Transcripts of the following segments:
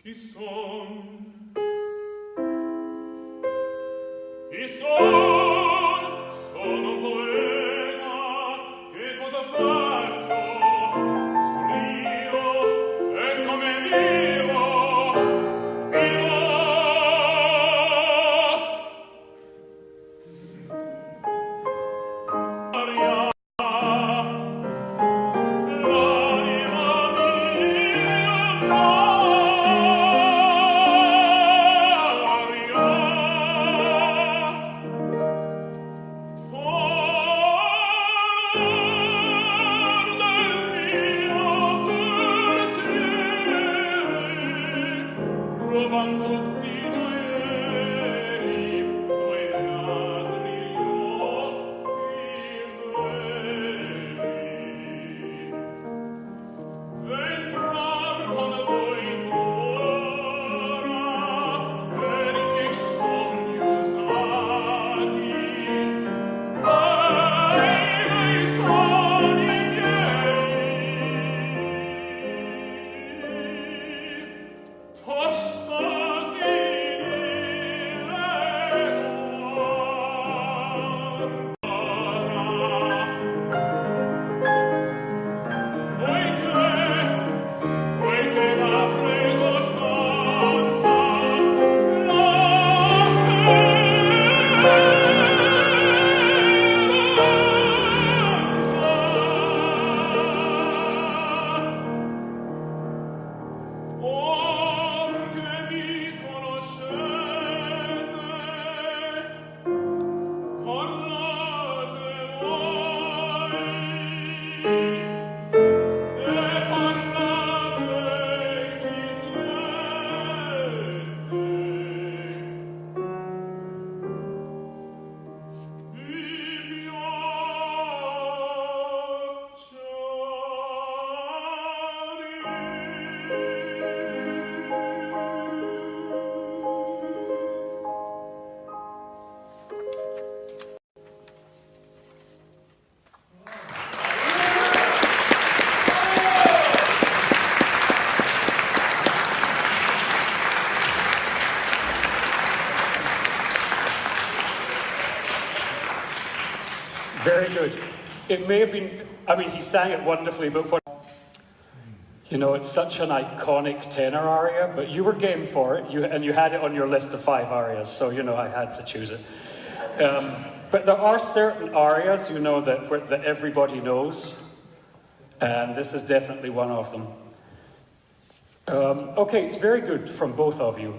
Chi son? Sono poeta, che cosa faccio? Scrivo, e come vivo? Vivo! Aria, l'anima mia, Very good. It may have been, I mean, he sang it wonderfully, but what, you know, it's such an iconic tenor aria, but you were game for it, and you had it on your list of 5 arias, so, you know, I had to choose it. But there are certain arias, you know, that everybody knows, and this is definitely one of them. Okay, it's very good from both of you.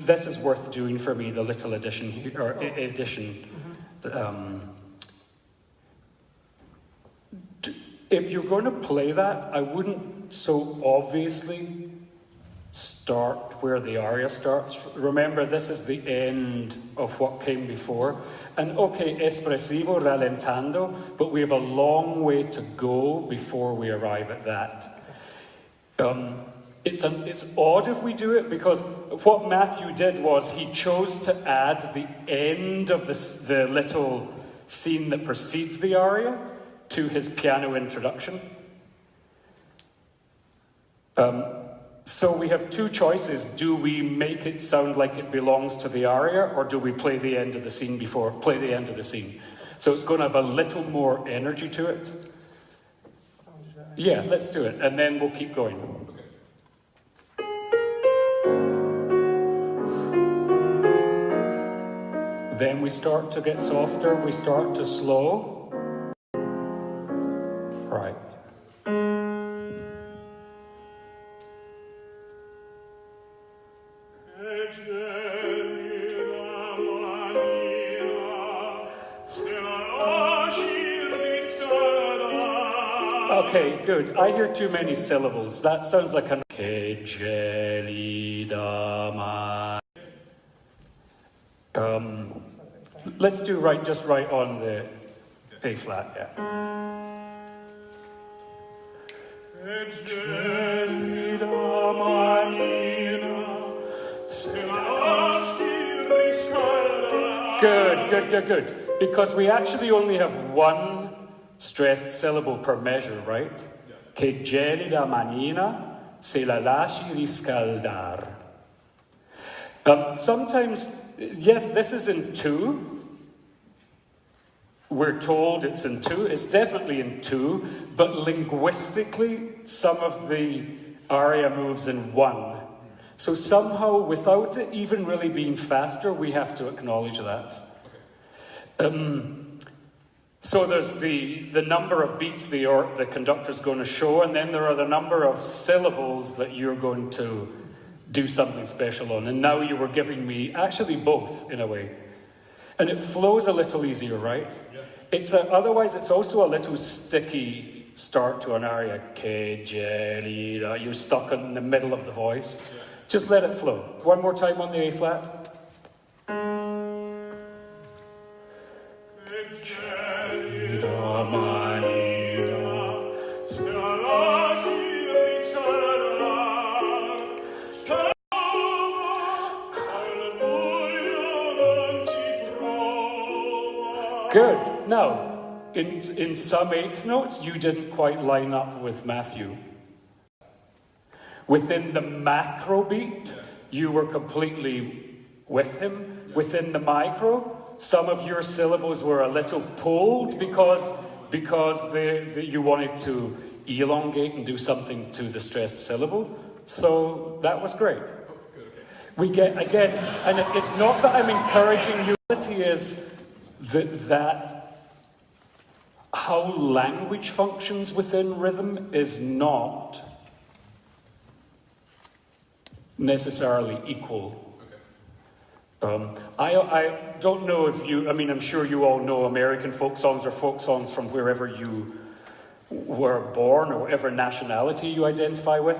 This is worth doing for me, the little addition here, or addition. If you're going to play that, I wouldn't so obviously start where the aria starts. Remember, this is the end of what came before. And okay, espressivo, rallentando, but we have a long way to go before we arrive at that. It's odd if we do it, because what Matthew did was he chose to add the end of the little scene that precedes the aria to his piano introduction. So we have 2 choices. Do we make it sound like it belongs to the aria, or do we play the end of the scene before? Play the end of the scene. So it's going to have a little more energy to it. Yeah, let's do it, and then we'll keep going. Then we start to get softer, we start to slow. Right. Okay, good. I hear too many syllables. That sounds like an... Che gelida man. Let's do just right on the A flat, yeah. Gelida man. Good, good, good, good. Because we actually only have one stressed syllable per measure, right? Che gelida manina se la lasci riscaldar. Sometimes, yes, this is in two. We're told it's in two. It's definitely in two, but linguistically, some of the aria moves in one. So somehow, without it even really being faster, we have to acknowledge that. So there's the number of beats the conductor's going to show, and then there are the number of syllables that you're going to do something special on. And now you were giving me actually both, in a way. And it flows a little easier, right? Yeah. Otherwise, it's also a little sticky start to an aria. Che gelida. You're stuck in the middle of the voice. Yeah. Just let it flow. One more time on the A flat. Good. Now, in some eighth notes, you didn't quite line up with Matthew. Within the macro beat, you were completely with him. Within the micro, some of your syllables were a little pulled because you wanted to elongate and do something to the stressed syllable. So that was great. We get, again, and it's not that I'm encouraging you, the reality is that how language functions within rhythm is not necessarily equal. I don't know if you, I mean, I'm sure you all know American folk songs or folk songs from wherever you were born or whatever nationality you identify with.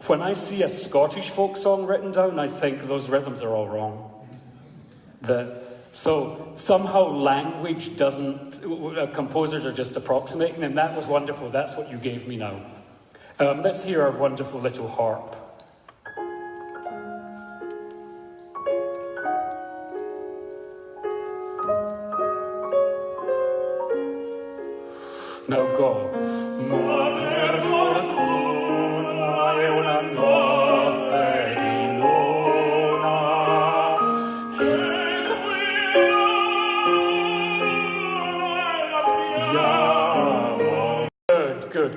When I see a Scottish folk song written down, I think those rhythms are all wrong. So somehow language doesn't, composers are just approximating, and that was wonderful. That's what you gave me now. Let's hear our wonderful little harp. Now go. Ma per fortuna è una notte di luna.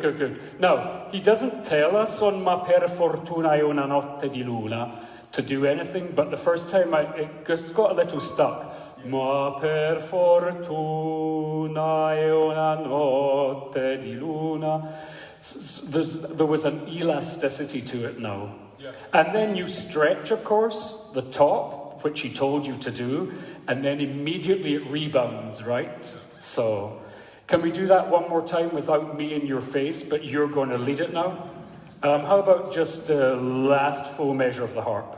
Good. Now, he doesn't tell us on Ma per fortuna è una notte di luna to do anything, but the first time it just got a little stuck. Ma per fortuna è una notte di luna. There was an elasticity to it now. Yeah. And then you stretch, of course, the top, which he told you to do, and then immediately it rebounds, right? So, can we do that one more time without me in your face, but you're going to lead it now? How about just the last full measure of the harp?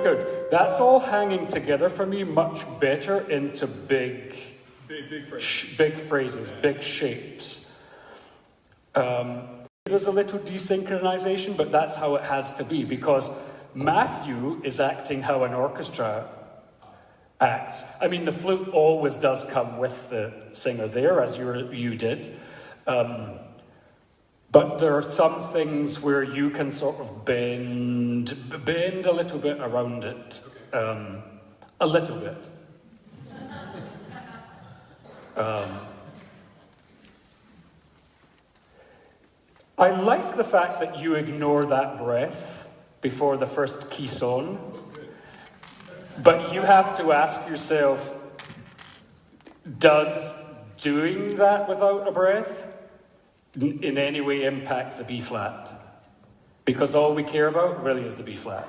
Good. That's all hanging together for me much better into big phrases, big shapes. There's a little desynchronization, but that's how it has to be, because Matthew is acting how an orchestra acts. I mean, the flute always does come with the singer there, as you did. But there are some things where you can sort of bend a little bit around it. A little bit. I like the fact that you ignore that breath before the first caisson. But you have to ask yourself, does doing that without a breath in any way impact the B flat? Because all we care about really is the B flat.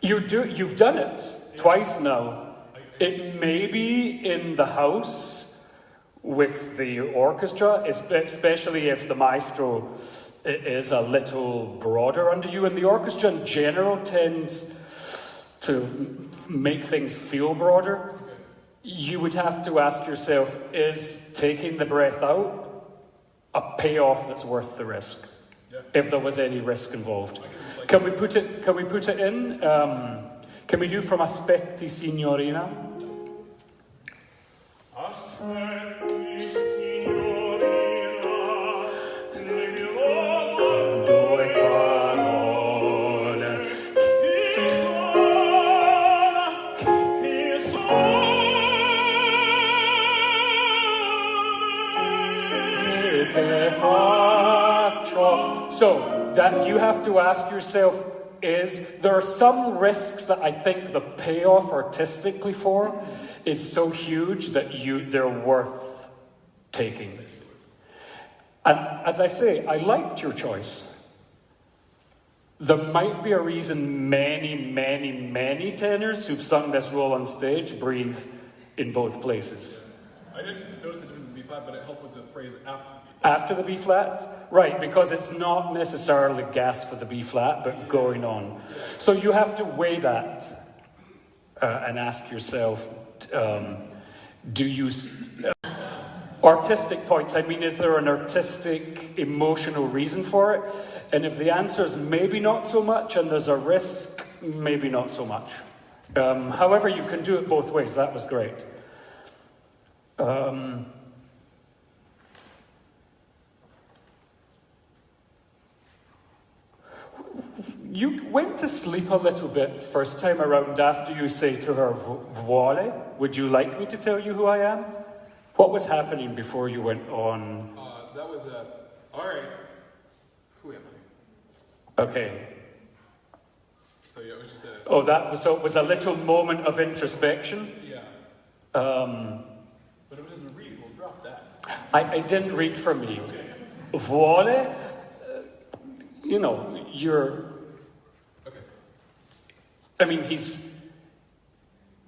You've done it twice now. It may be in the house with the orchestra, especially if the maestro is a little broader under you, and the orchestra in general tends to make things feel broader. You would have to ask yourself, is taking the breath out a payoff that's worth the risk? If there was any risk involved. Can we put it in? Can we do from Aspetti Signorina? Aspetti, signorina, le dirò Due parole. chi Che faccio? So, that you have to ask yourself is, there are some risks that I think the payoff artistically for is so huge that they're worth taking. And as I say, I liked your choice. There might be a reason many tenors who've sung this role on stage breathe in both places. I didn't notice the difference in B flat, but it helped with the phrase after B flat. After the B flat? Right, because it's not necessarily gas for the B flat, but going on. So you have to weigh that and ask yourself, do you... artistic points, I mean, is there an artistic, emotional reason for it? And if the answer is maybe not so much, and there's a risk, maybe not so much. However, you can do it both ways. That was great. You went to sleep a little bit first time around after you say to her, Vuole, would you like me to tell you who I am? What was happening before you went on? That was all right. Who am I? Okay. So yeah, it was just a... Oh, so it was a little moment of introspection? Yeah. But it was in the read, we'll drop that. I didn't read from you. Vuole, you're... Okay. I mean,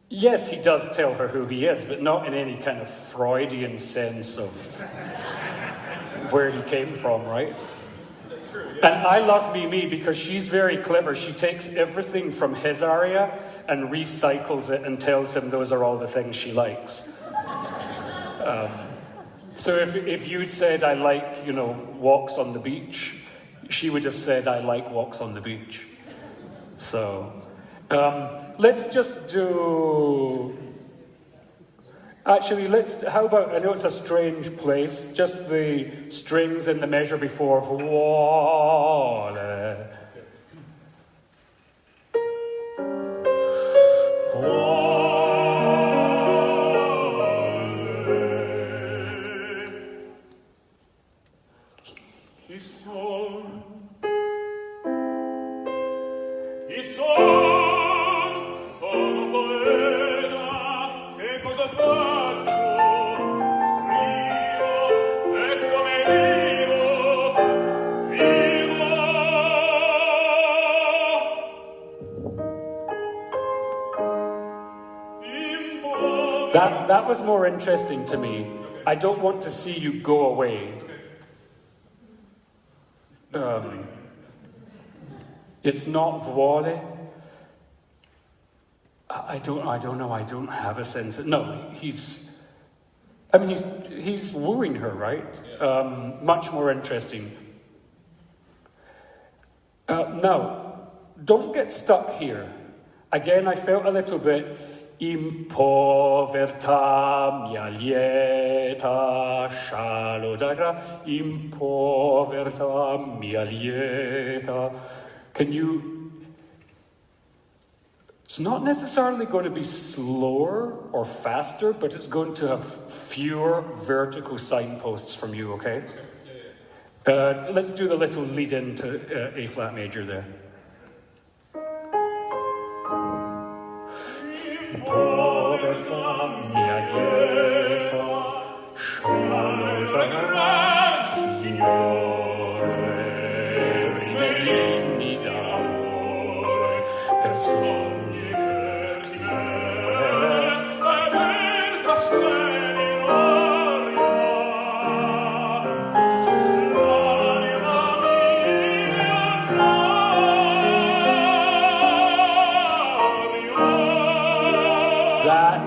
yes, he does tell her who he is, but not in any kind of Freudian sense of where he came from, right? That's true, yeah. And I love Mimi because she's very clever. She takes everything from his aria and recycles it and tells him those are all the things she likes. So if you'd said, I like, walks on the beach, she would have said, I like walks on the beach. So... let's just do... Actually, how about, I know it's a strange place, just the strings in the measure before. Vuole. Chi son? Chi son? Sono poeta, che cosa faccio? Scrivo, e come vivo, vivo. That was more interesting to me. I don't want to see you go away. It's not vuole. I don't know. I don't have a sense. No, he's wooing her, right? Much more interesting. Now, don't get stuck here. Again, I felt a little bit. In povertà mia lieta, scialo d'agra, in povertà mia lieta. Can you... It's not necessarily going to be slower or faster, but it's going to have fewer vertical signposts from you, okay? Let's do the little lead into A flat major there.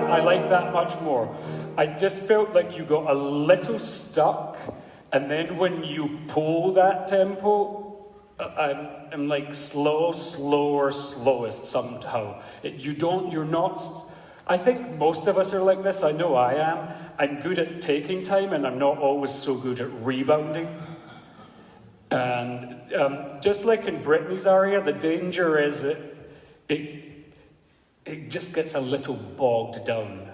I like that much more. I just felt like you got a little stuck, and then when you pull that tempo, I'm like slowest somehow. You're not, I think most of us are like this, I know I am. I'm good at taking time, and I'm not always so good at rebounding. And just like in Brittany's aria, the danger is it just gets a little bogged down,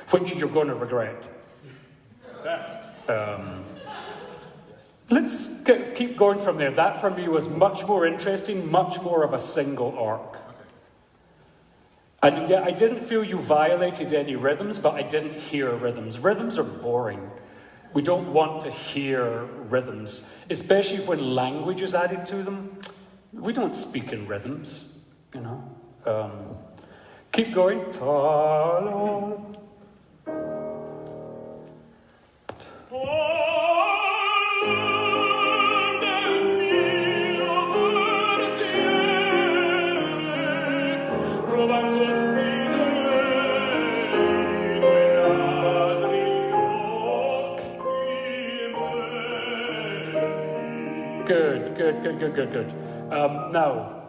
which you're going to regret. Let's keep going from there. That for me was much more interesting, much more of a single arc. And yeah, I didn't feel you violated any rhythms, but I didn't hear rhythms. Rhythms are boring. We don't want to hear rhythms, especially when language is added to them. We don't speak in rhythms, you know. Keep going. Ta-la. Good. Now,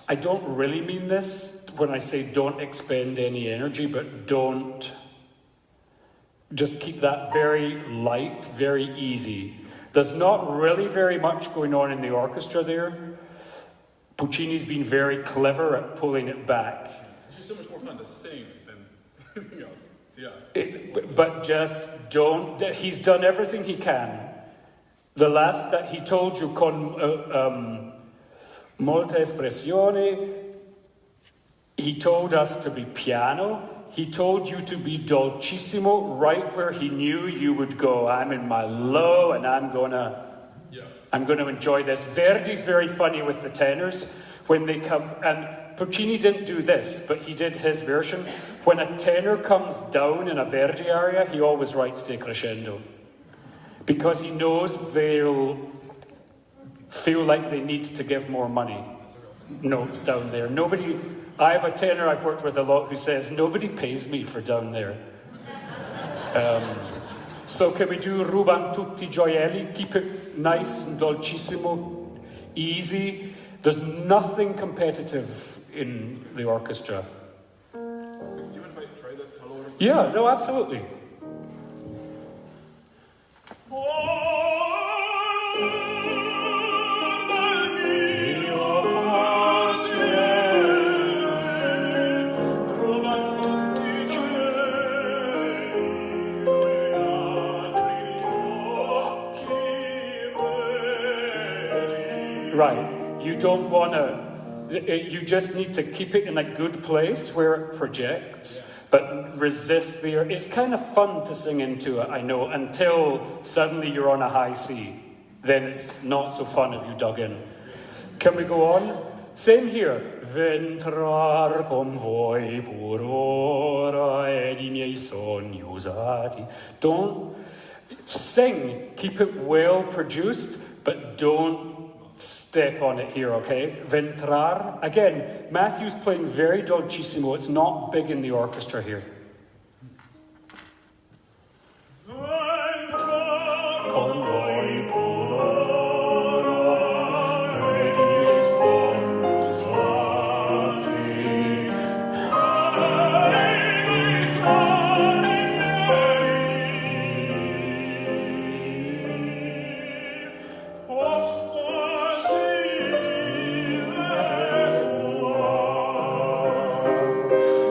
I don't really mean this when I say don't expend any energy, but don't, just keep that very light, very easy. There's not really very much going on in the orchestra there. Puccini's been very clever at pulling it back. It's just so much more fun to sing than anything else. Yeah. But just don't, he's done everything he can. The last that he told you, con molta espressione, he told us to be piano. He told you to be dolcissimo, right where he knew you would go. I'm in my low, and I'm gonna enjoy this. Verdi's very funny with the tenors when they come, and Puccini didn't do this, but he did his version. When a tenor comes down in a Verdi aria, he always writes decrescendo, because he knows they'll feel like they need to give more money. Notes down there. Nobody. I have a tenor I've worked with a lot who says, nobody pays me for down there. So can we do Ruban tutti gioielli? Keep it nice and dolcissimo, easy. There's nothing competitive in the orchestra. Do you mind if I try that hello? Yeah, no, absolutely. Right, you don't want to, you just need to keep it in a good place where it projects, but resist the, it's kind of fun to sing into it, I know, until suddenly you're on a high C. Then it's not so fun if you dug in. Can we go on? Same here. V'entrar con voi pur ora ed I miei sogni usati. Don't sing, keep it well produced, but don't step on it here, okay? Ventrar. Again, Matthew's playing very dolcissimo. It's not big in the orchestra here. Con voi pur ora ed I miei sogni usati.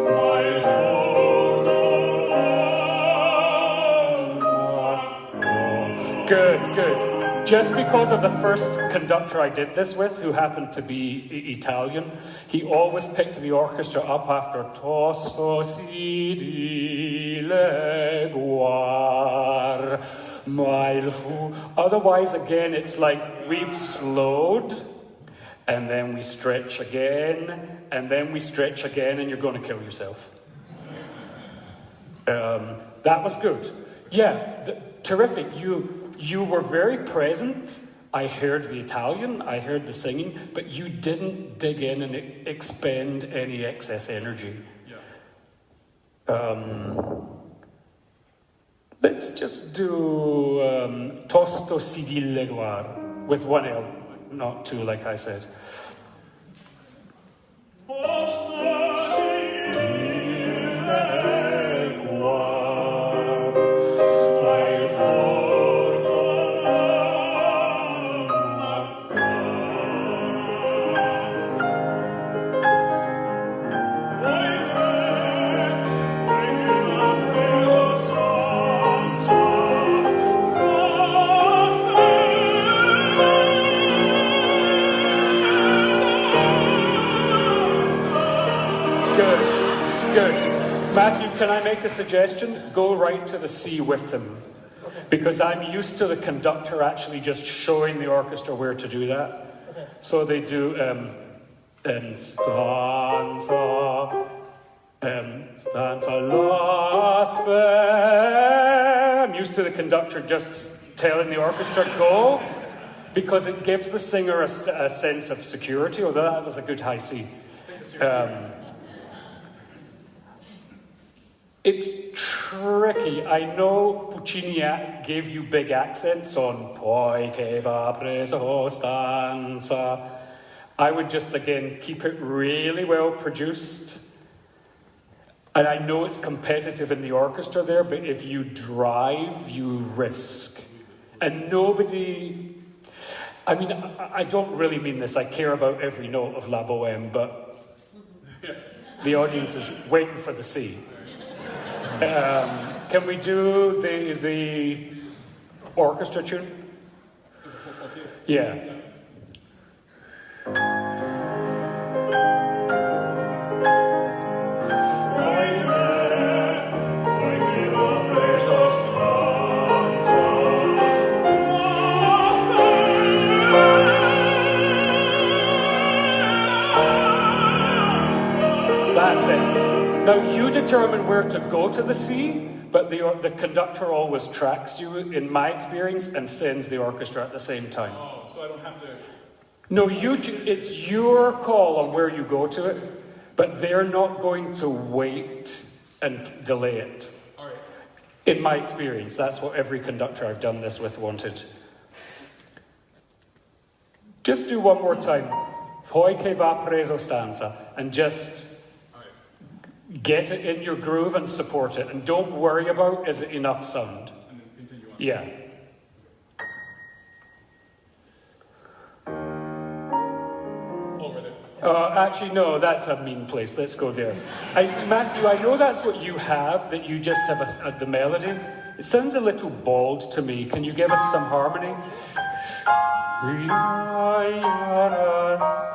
My Just because of the first conductor I did this with, who happened to be Italian, he always picked the orchestra up after Tosto si dileguar, ma il fu. Otherwise, again, it's like we've slowed, and then we stretch again, and then we stretch again, and you're going to kill yourself. That was good. Yeah, terrific. You were very present. I heard the Italian, I heard the singing, but you didn't dig in and expend any excess energy. Yeah. Let's just do Tosto si dileguar with one L, not two like I said. Matthew, can I make a suggestion? Go right to the C with them. Okay. Because I'm used to the conductor actually just showing the orchestra where to do that. Okay. So they do stanza, stanza laspe. I'm used to the conductor just telling the orchestra go, because it gives the singer a sense of security, although that was a good high C. It's tricky. I know Puccini gave you big accents on poi che va preso stanza. I would just, again, keep it really well produced. And I know it's competitive in the orchestra there, but if you drive, you risk. And nobody... I mean, I don't really mean this. I care about every note of La Boheme, but the audience is waiting for the C. Can we do the orchestra tune? Yeah. That's it. Now, you determine where to go to the C, but the conductor always tracks you, in my experience, and sends the orchestra at the same time. Oh, so I don't have to... No, it's your call on where you go to it, but they're not going to wait and delay it. All right. In my experience, that's what every conductor I've done this with wanted. Just do one more time. Poi che va preso stanza, and just... get it in your groove and support it. And don't worry about, is it enough sound? And then continue on. Yeah. Over there. Actually, no, that's a mean place. Let's go there. Matthew, I know that's what you have, that you just have the melody. It sounds a little bald to me. Can you give us some harmony?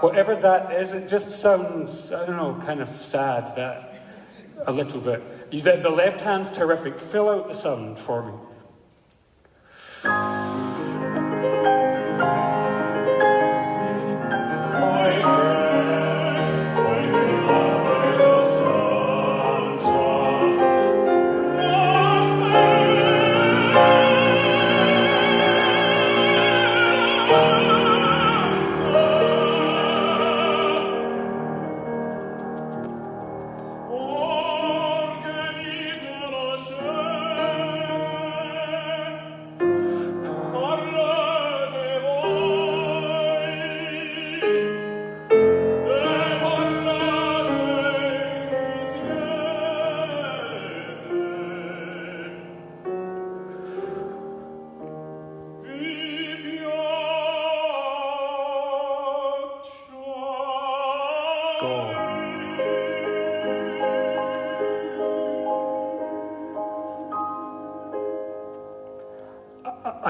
Whatever that is, it just sounds, I don't know, kind of sad, that a little bit. The left hand's terrific. Fill out the sound for me.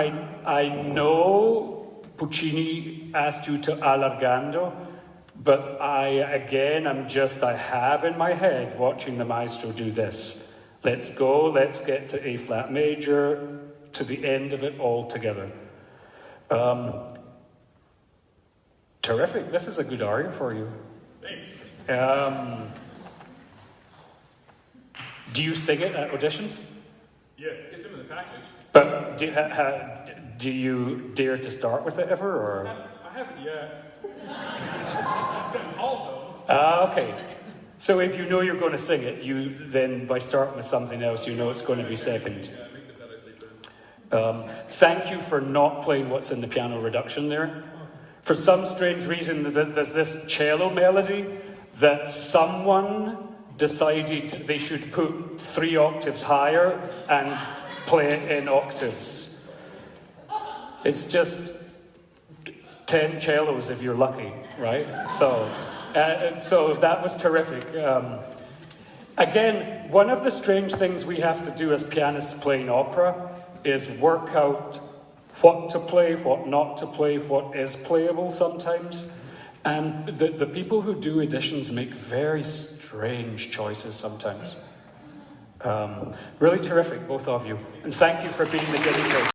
I know Puccini asked you to allargando, but I have in my head watching the maestro do this. Let's go, let's get to A flat major, to the end of it all together. Terrific, this is a good aria for you. Thanks. Do you sing it at auditions? Yeah, it's in the package. But do you dare to start with it ever, or? I haven't yet. It's been called Okay. So if you know you're going to sing it, you then, by starting with something else, you know it's going to be second. though. Yeah, make the better sequence. Thank you for not playing what's in the piano reduction there. For some strange reason, there's this cello melody that someone decided they should put 3 octaves higher and play it in octaves. It's just 10 cellos if you're lucky, right? So that was terrific. Again, one of the strange things we have to do as pianists playing opera is work out what to play, what not to play, what is playable sometimes. And the people who do editions make very strange choices sometimes. Really terrific, both of you. And thank you for being the guinea pig.